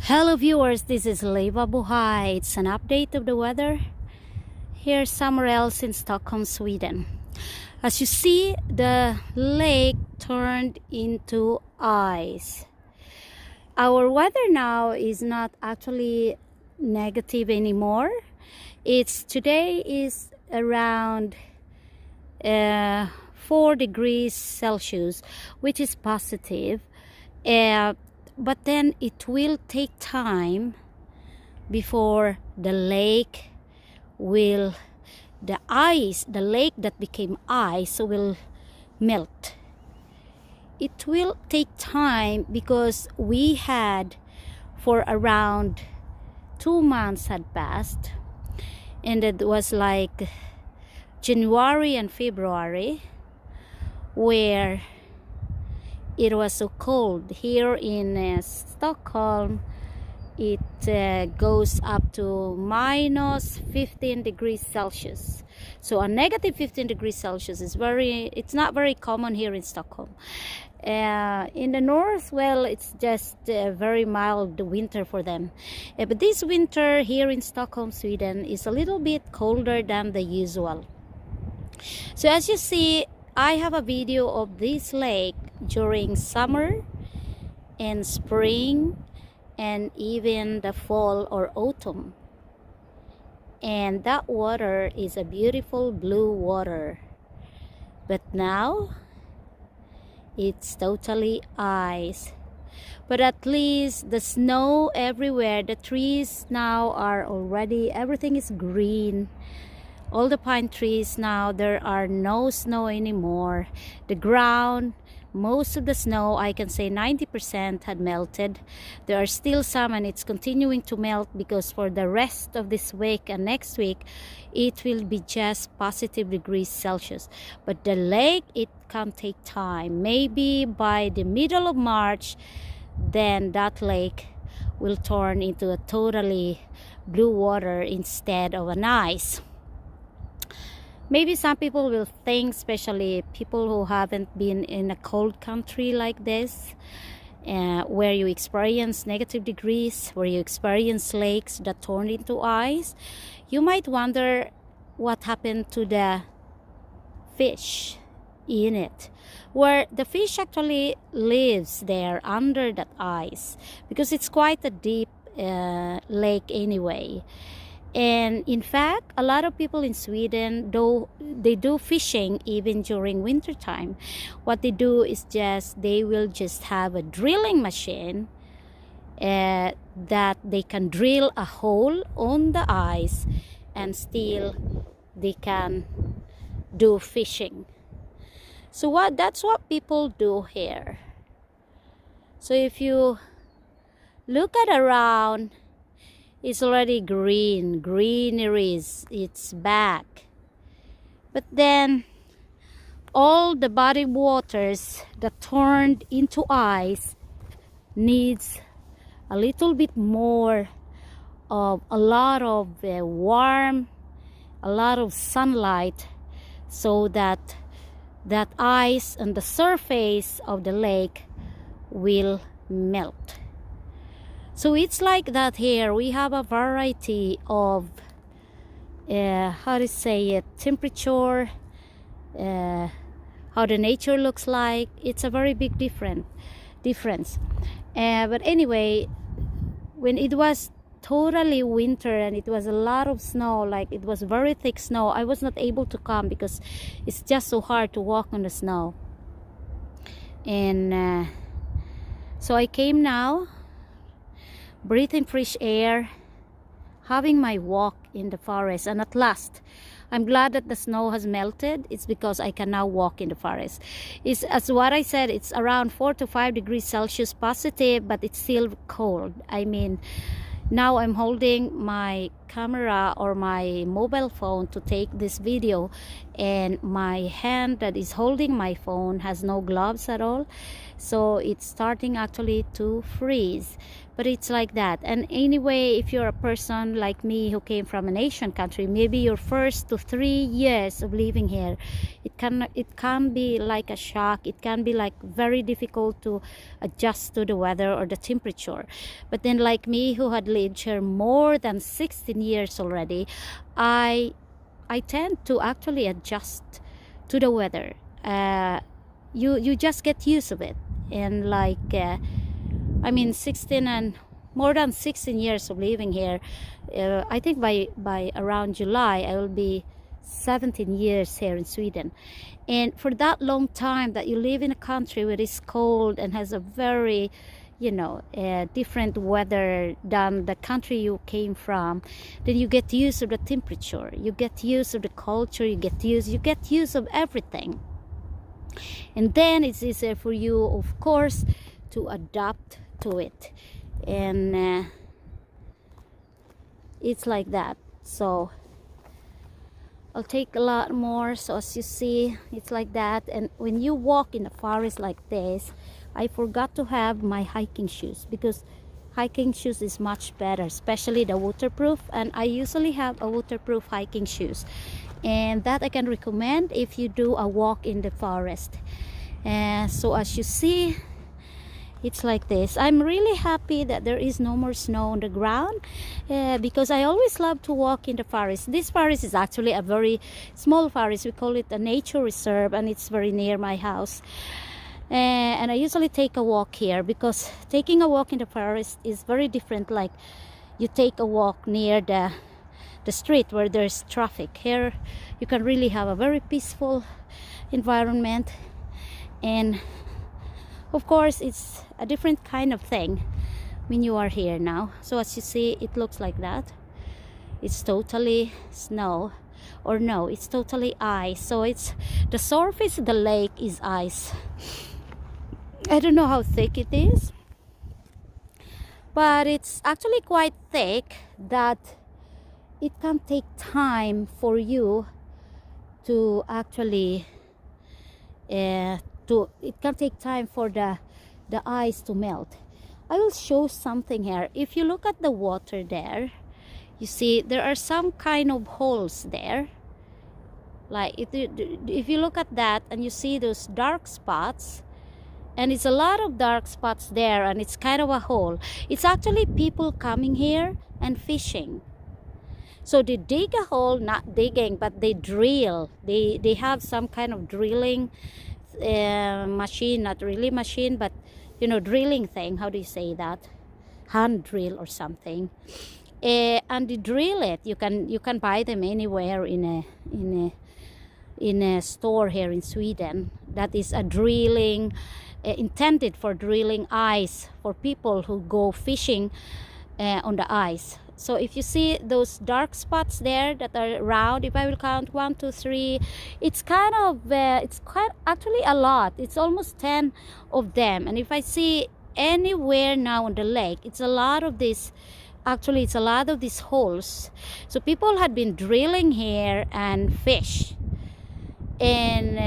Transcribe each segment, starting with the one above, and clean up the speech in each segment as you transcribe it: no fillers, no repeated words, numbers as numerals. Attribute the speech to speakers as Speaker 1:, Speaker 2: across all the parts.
Speaker 1: Hello viewers, this is Leva Buhay. It's an update of the weather here somewhere else in Stockholm, Sweden. As you see, the lake turned into ice. Our weather now is not actually negative anymore. Today is around 4 degrees Celsius, which is positive. But then it will take time before the lake the lake that became ice will melt. It will take time because we had for around 2 months had passed, and it was like January and February where it was so cold. Here in Stockholm, it goes up to minus 15 degrees Celsius. So a negative 15 degrees Celsius is it's not very common here in Stockholm. In the north, well, it's just a very mild winter for them. But this winter here in Stockholm, Sweden is a little bit colder than the usual. So as you see, I have a video of this lake during summer and spring and even the fall or autumn. And that water is a beautiful blue water. But now it's totally ice. But at least the snow everywhere, the trees now are everything is green. All the pine trees now, there are no snow anymore. The ground, most of the snow, I can say 90% had melted. There are still some, and it's continuing to melt because for the rest of this week and next week, it will be just positive degrees Celsius. But the lake, it can take time. Maybe by the middle of March, then that lake will turn into a totally blue water instead of an ice. Maybe some people will think, especially people who haven't been in a cold country like this, where you experience negative degrees, where you experience lakes that turn into ice, you might wonder what happened to the fish in it, where the fish actually lives there under that ice, because it's quite a deep lake anyway. And in fact, a lot of people in Sweden, they do fishing even during winter time. What they do is they will just have a drilling machine that they can drill a hole on the ice, and still they can do fishing. So that's what people do here. So if you look at around, it's already greeneries, it's back. But then all the body waters that turned into ice needs a little bit more of a lot of warm, a lot of sunlight, so that ice on the surface of the lake will melt. So it's like that here. We have a variety of temperature, how the nature looks like. It's a very big difference. But anyway, when it was totally winter and it was a lot of snow, like it was very thick snow, I was not able to come because it's just so hard to walk on the snow. And so I came now, breathing fresh air, having my walk in the forest. And at last, I'm glad that the snow has melted. It's because I can now walk in the forest. It's, as what I said, it's around 4 to 5 degrees Celsius positive, but it's still cold. I mean, now I'm holding my camera or my mobile phone to take this video, and my hand that is holding my phone has no gloves at all, so it's starting actually to freeze. But it's like that. And anyway, if you're a person like me who came from an Asian country, maybe your first to 3 years of living here, it can be like a shock. It can be like very difficult to adjust to the weather or the temperature. But then, like me, who had lived here more than 16 years already, I tend to actually adjust to the weather. You just get used to it. And like I mean, 16 and more than 16 years of living here, I think by around July I will be 17 years here in Sweden. And for that long time that you live in a country where it's cold and has a very, you know, different weather than the country you came from, then you get used to the temperature, you get used to the culture, you get used of everything. And then it's easier for you, of course, to adapt to it. And it's like that. So I'll take a lot more. So as you see, it's like that. And when you walk in the forest like this, I forgot to have my hiking shoes, because hiking shoes is much better, especially the waterproof. And I usually have a waterproof hiking shoes, and that I can recommend if you do a walk in the forest. And so as you see, it's like this. I'm really happy that there is no more snow on the ground, because I always love to walk in the forest. This forest is actually a very small forest. We call it a nature reserve, and it's very near my house. And I usually take a walk here, because taking a walk in the forest is very different. Like you take a walk near the street where there's traffic. Here you can really have a very peaceful environment, and of course it's a different kind of thing when you are here now. So as you see, it looks like that. It's totally snow, or no, it's totally ice. So it's the surface of the lake is ice. I don't know how thick it is, but it's actually quite thick that it can take time for you to actually it can take time for the ice to melt. I will show something here. If you look at the water there, you see there are some kind of holes there. Like if you look at that and you see those dark spots, and it's a lot of dark spots there, and it's kind of a hole. It's actually people coming here and fishing. So they dig a hole, not digging, but they drill. They have some kind of drilling machine, not really machine, but you know, drilling thing. How do you say that? Hand drill or something. And they drill it. You can buy them anywhere in a store here in Sweden. That is a drilling intended for drilling ice for people who go fishing on the ice. So if you see those dark spots there that are round, if I will count 1, 2, 3, it's kind of it's quite actually a lot. It's almost 10 of them. And if I see anywhere now on the lake, it's a lot of this. Actually, it's a lot of these holes. So people had been drilling here and fish, and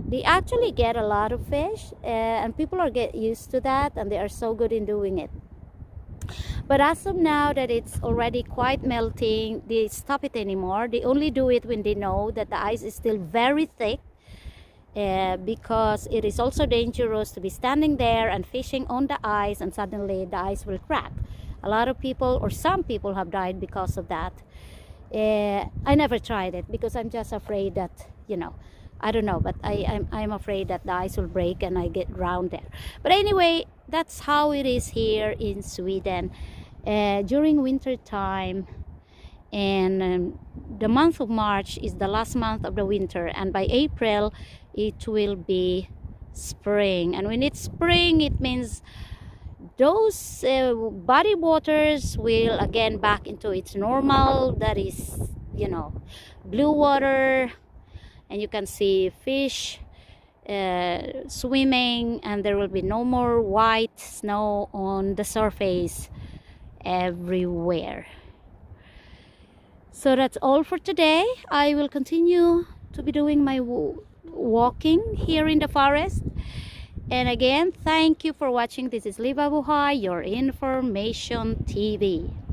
Speaker 1: they actually get a lot of fish, and people are get used to that, and they are so good in doing it. But as of now that it's already quite melting, they stop it anymore. They only do it when they know that the ice is still very thick, because it is also dangerous to be standing there and fishing on the ice and suddenly the ice will crack. A lot of people, or some people, have died because of that. I never tried it because I'm just afraid that, you know, I don't know, but I'm afraid that the ice will break and I get drowned there. But anyway, that's how it is here in Sweden during winter time. And the month of March is the last month of the winter, and by April it will be spring. And when it's spring, it means those body waters will again back into its normal, that is, you know, blue water, and you can see fish swimming, and there will be no more white snow on the surface everywhere. So that's all for today. I will continue to be doing my walking here in the forest. And again, thank you for watching. This is Liva Buhay, your information TV.